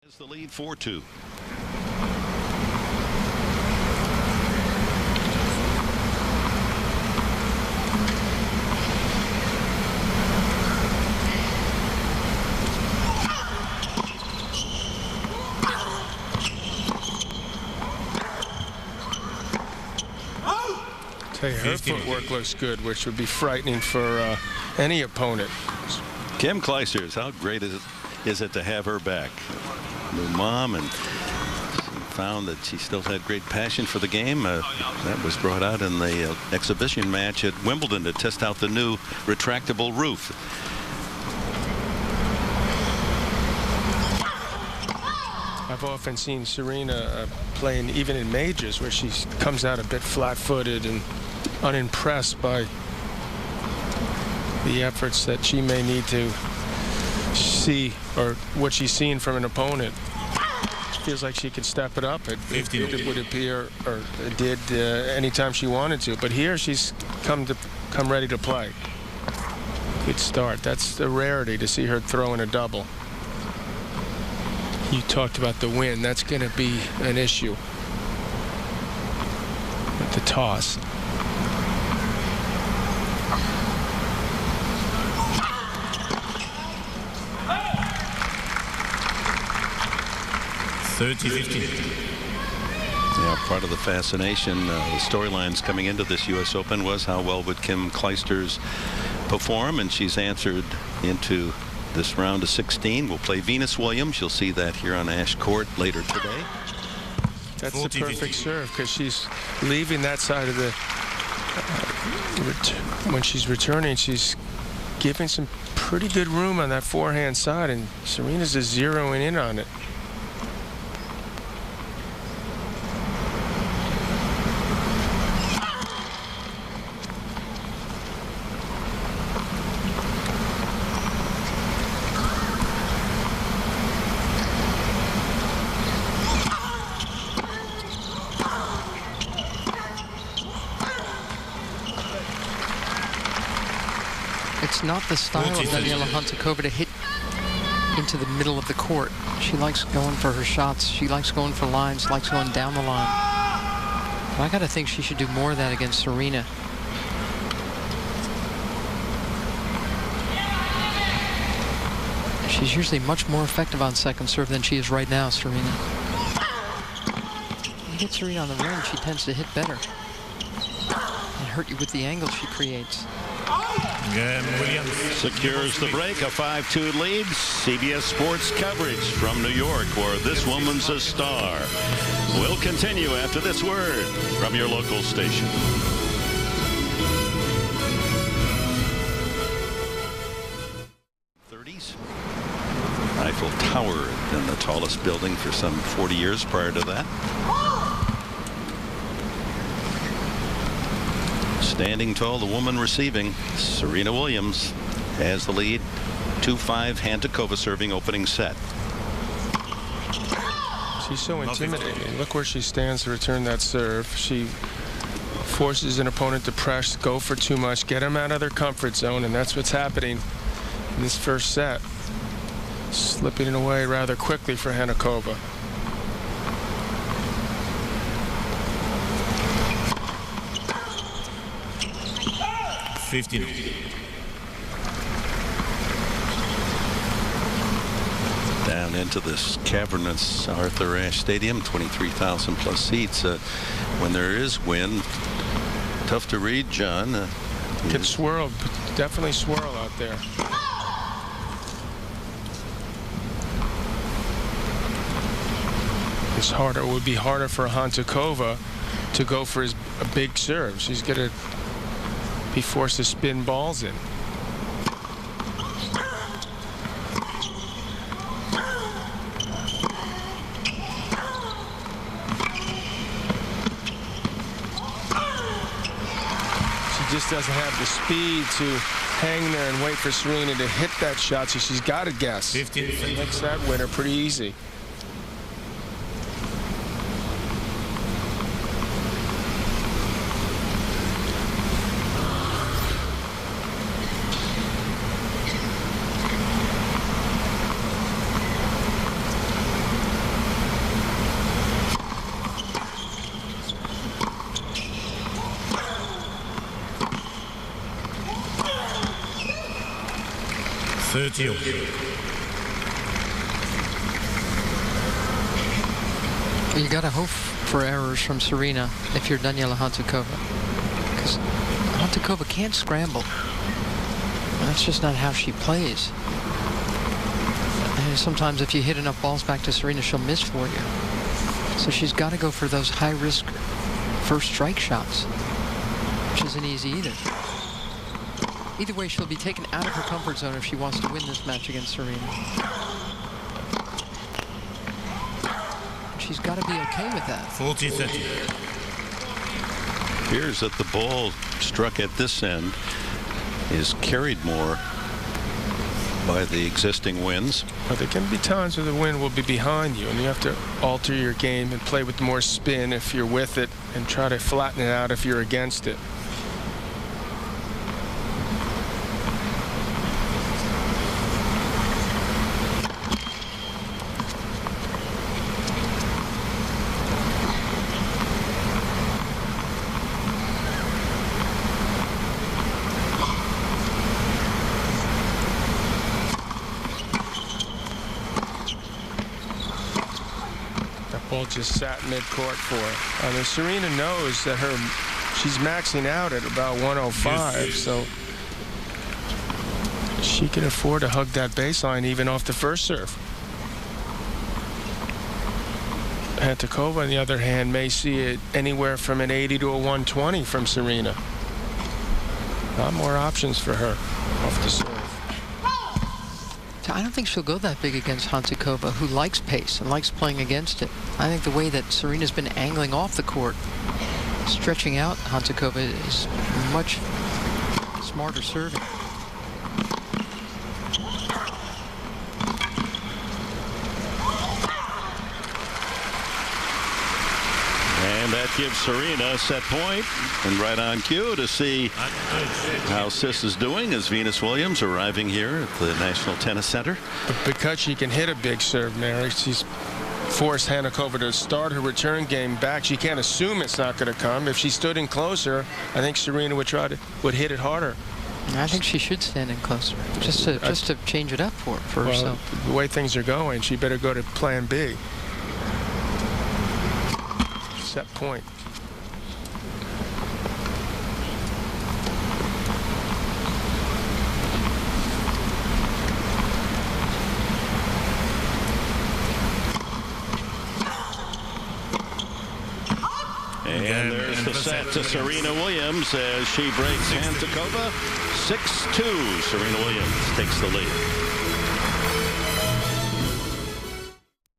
It's the lead 4-2. Tell you, her footwork looks good, which would be frightening for any opponent. Kim Clijsters, how great is it to have her back? New mom, and she found that she still had great passion for the game. That was brought out in the exhibition match at Wimbledon to test out the new retractable roof. I've often seen Serena playing even in majors where she comes out a bit flat-footed and unimpressed by the efforts that she may need to see or what she's seeing from an opponent. Feels like she could step it up. It would appear, or it did anytime she wanted to. But here she's come ready to play. Good start. That's a rarity to see her throwing a double. You talked about the wind. That's going to be an issue with the toss. Yeah, part of the fascination, the storylines coming into this U.S. Open was how well would Kim Clijsters perform, and she's answered into this round of 16. We'll play Venus Williams. You'll see that here on Ash Court later today. That's the perfect serve because she's leaving that side of the when she's returning, she's giving some pretty good room on that forehand side, and Serena's just zeroing in on it. It's not the style of Daniela Hantuchova to hit into the middle of the court. She likes going for her shots. She likes going for lines, likes going down the line. But I got to think she should do more of that against Serena. She's usually much more effective on second serve than she is right now, Serena. You get Serena on the rim, she tends to hit better and hurt you with the angle she creates. Williams secures the break, a 5-2 lead. CBS Sports coverage from New York, where this woman's a star. We'll continue after this word from your local station. Eiffel Tower had been the tallest building for some 40 years prior to that. Standing tall, the woman receiving. Serena Williams has the lead. 2-5, Hantuchova serving opening set. She's so intimidating. Look where she stands to return that serve. She forces an opponent to press, go for too much, get them out of their comfort zone, and that's what's happening in this first set. Slipping it away rather quickly for Hantuchova. Down into this cavernous Arthur Ashe Stadium, 23,000 plus seats. When there is wind, tough to read, John. Could swirl, definitely swirl out there. It's harder. It would be harder for Hantuchova to go for a big serve. She's going to be forced to spin balls in. She just doesn't have the speed to hang there and wait for Serena to hit that shot, so she's got to guess. It makes that winner pretty easy. 30 all. You got to hope for errors from Serena if you're Daniela Hantuchova, because Hantuchova can't scramble. That's just not how she plays. And sometimes if you hit enough balls back to Serena, she'll miss for you. So she's got to go for those high-risk first strike shots, which isn't easy either. Either way, she'll be taken out of her comfort zone if she wants to win this match against Serena. She's got to be okay with that. 40-30. Appears that the ball struck at this end is carried more by the existing winds. But there can be times where the wind will be behind you, and you have to alter your game and play with more spin if you're with it, and try to flatten it out if you're against it. Ball just sat mid-court for her. I mean, Serena knows that she's maxing out at about 105, so she can afford to hug that baseline even off the first serve. Hantuchova, on the other hand, may see it anywhere from an 80 to a 120 from Serena. A lot more options for her off the serve. I don't think she'll go that big against Hantuchova, who likes pace and likes playing against it. I think the way that Serena's been angling off the court, stretching out Hantuchova, is much smarter serving. And that gives Serena a set point, and right on cue to see how Sis is doing as Venus Williams arriving here at the National Tennis Center. But because she can hit a big serve, Mary, she's forced Hantuchova to start her return game back. She can't assume it's not going to come. If she stood in closer, I think Serena would hit it harder. I think she should stand in closer, just to change it up for herself. The way things are going, she better go to plan B. Set point. And there's the set to Serena Williams as she breaks Hantuchova 6-2. Serena Williams takes the lead.